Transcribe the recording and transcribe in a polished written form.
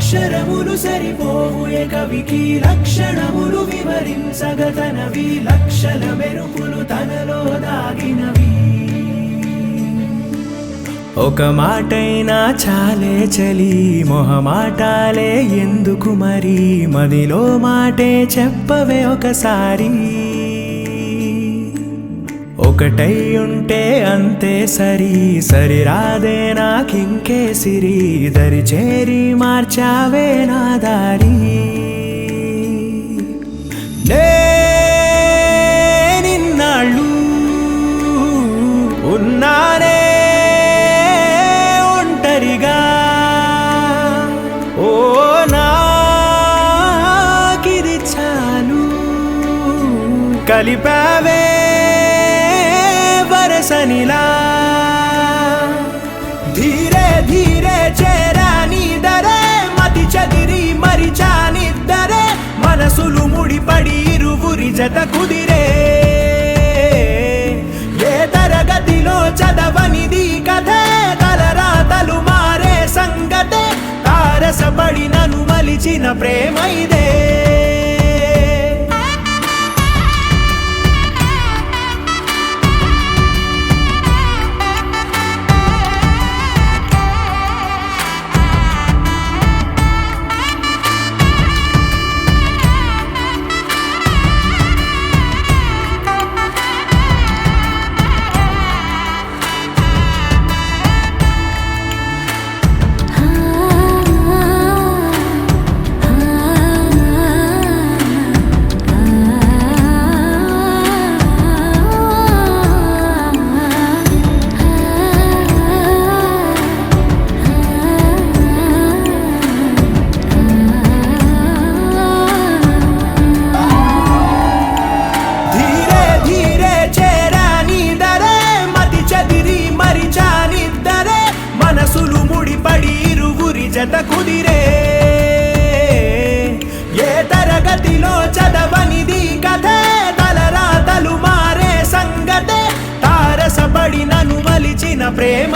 అక్షరములు సరిపోవు ఏ కవికి లక్షణములు వివరించగా తనవి లక్షల మెరుపులు తనలో దాగినవి ఒక మాటైనా చాలే చలి మొహమాటాలే ఎందుకు మరి మదిలో మాటే చెప్పవే ఒకసారి ఒకటై ఉంటే అంతే సరి సరిరాదే నాకింకే సిరి దరి చేరి మార్చావే నా దారి నిన్నాళ్ళు ఉన్నానే ఒంటరిగా ఓ నాకిది చాలు కలిపావే వరసనిలా ధీరే ధీరే చేరాని దరే మతి చదిరి మరిచానిద్దరే మనసులు ముడిపడి ఇరువురి జత కుదిరే ఏ తరగతిలో చదవనిది కథే తలరాతలు మారే సంగతే తారసపడి నన్ను మలిచిన ప్రేమ ఇదే జత కుదిరే ఏ తరగతిలో చదవనిది కథే తలరాతలు మారే సంగతే తారసపడి నన్ను మలిచిన ప్రేమ